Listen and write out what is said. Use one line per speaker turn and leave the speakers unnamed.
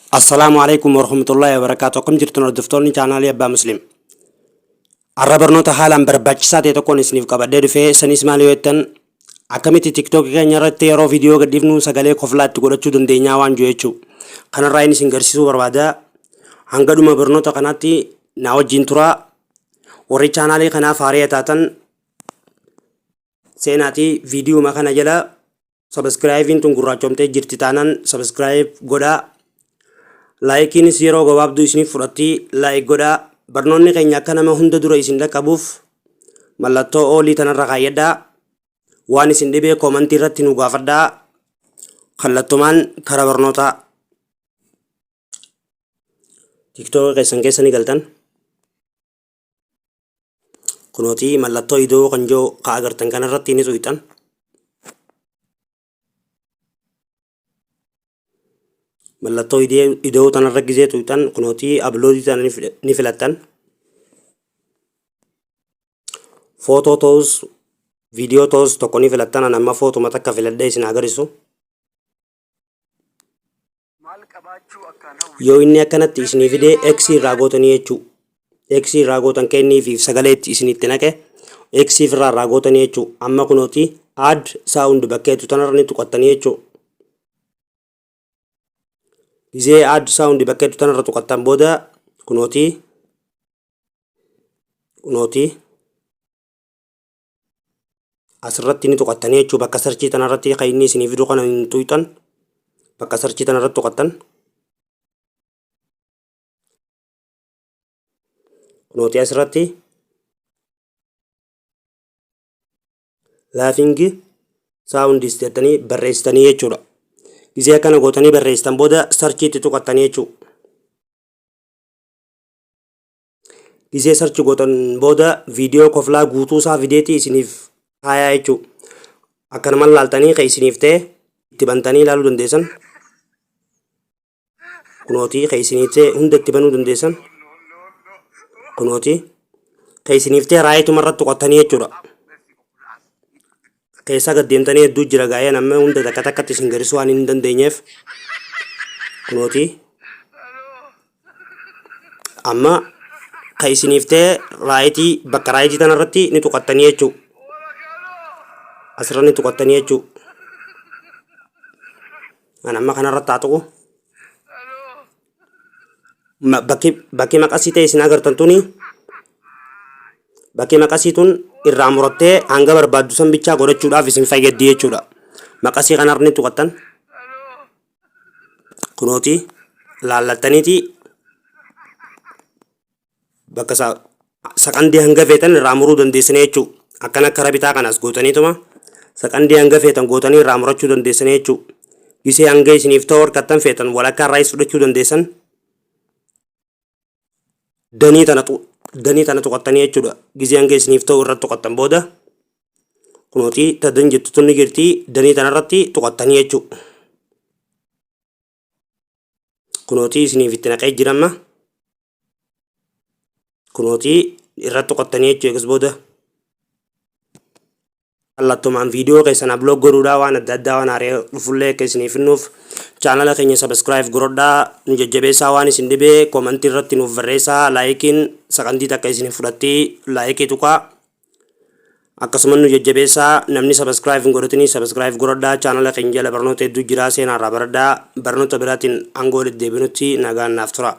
السلام عليكم ورحمة الله وبركاته. كم جرتنا الدفتون channel يا مسلم. الربرنوت حالا برباچسات يتكون سنيف كبدر في سنيس ماليوتن أكملت تيك توك كان يرى تيرو فيديو قديمنو سجله خفلات تقول تشودن دنيا وان جويتشو كان رايني سينغرسيسو بربادا هنگدو ما برنوت كانتي ناو جنترا وري channel كنا فارية تاتن سيناتي فيديو ما كان جلا سبسكرايبين تنقرأ جمتة جرتي تانن سبسكرايب غدا لايكين سيرو غوابدو اسني فراتي لايك غدا برنوني كينيا كنما هند درو اسندا كبوف ملاتو اولي تنرا قايدا واني سندبي كومنتي رتي نغافدا خلاتومان خرا برنوتا تيك توك كيسن كيسني غلطن كنوتي ملاتو ايدو كنجو قاغرتن كان رتي ني سويتن ملاتو ايدو تن رغيزه تويتن كنوتي ابلودي تن نفلتن فوتو توز فيديو توز تكوني فلتن انا ما فوتو متى كفلدي سن اغريسو يو اني كانت اسني فيديو اكسي راغوتني يچو اكسي راغوتن كني في سغليت اسني تنكه اكسي فرا راغوتني يچو اما كنوتي اد ساوند بكيتو تنرني تقطني يچو زي اد ساوند بكيتو تنر تقطن بودا كنوتي asirratti ni tuqattanii jechuudha bakka sarchii tanarratti qayyinni isinii fiduu kana hin tuytan bakka sarchii tanarratti tuqattan kunooti asirratti laafingi saawundis jettanii barreessitanii jechuudha gizee kana gootanii barreessitan booda sarchiitti tuqattanii jechuudha gizee sarchi gootan booda viidiyoo koflaa guutuu isaa fideetii isiniif haya jechu akkanuma laaltanii qeysiniif ta'e itti bantanii ilaaluu dandeessan kunooti qeysiniif ta'e hunda itti banuu dandeessan kunooti qeysiniif ta'e raayituma irratti tuqattanii jechuudha keessa gad deemtanii hedduu jira gaa'ee nama hunda takka takkatti isin garisuu waan hin dandeenyeef kunooti amma qeysiniif ta'e raayitii bakka raayitii tanarratti ni tuqattanii jechuudha asirratti tuqattanii jechuudha anamma kanarratti haa tuqu bakki maqasii ta'e isin agartan tuni bakki maqasii tun irraa murattee hanga barbaaddu san bichaa godhachuudhaaf isin fayyaddi jechuudha maqasii kanarratti tuqattan kunooti laallattaniiti bakka saqandii hanga feetan irraa muruu dandeessanii jechuudha akkana akka rabitaa kanas gootaniituma saqandii hanga feetan gootanii irraa murachuu dandeessanii jechuudha gisee hanga isiniif ta'u harkattan feetan walakkaa irraayis fudhachuu dandeessan danii tana tuqattanii jechuudha gisee hanga isiniif ta'u irratti tuqattan booda kunooti tadan jettu tunni jirti danii tanarratti tuqattanii jechuudha kunooti isiniif itti naqee jiramma kunooti irratti tuqattanii jechuudha eegas booda allattumaan viidiyoo keessan upload godhuudhaa waan adda addaa waan haaraa dhufullee akka isiniif hinnuuf chaanala keenya subscribe godhaa nu jajjabeessaa waan isin dhibee koomentii irratti nuuf barreessaa laayikiin saqandii takka isiniif fudhattee laayikii tuqaa akkasuma nu jajjabeessaa namni subscribe hin godhatini subscribe godhaa chaanala keenya jala barnoota hedduu jira seenaarraa baradhaa barnoota biraatiin hanga walitti deebinutti nagaan naaf tura.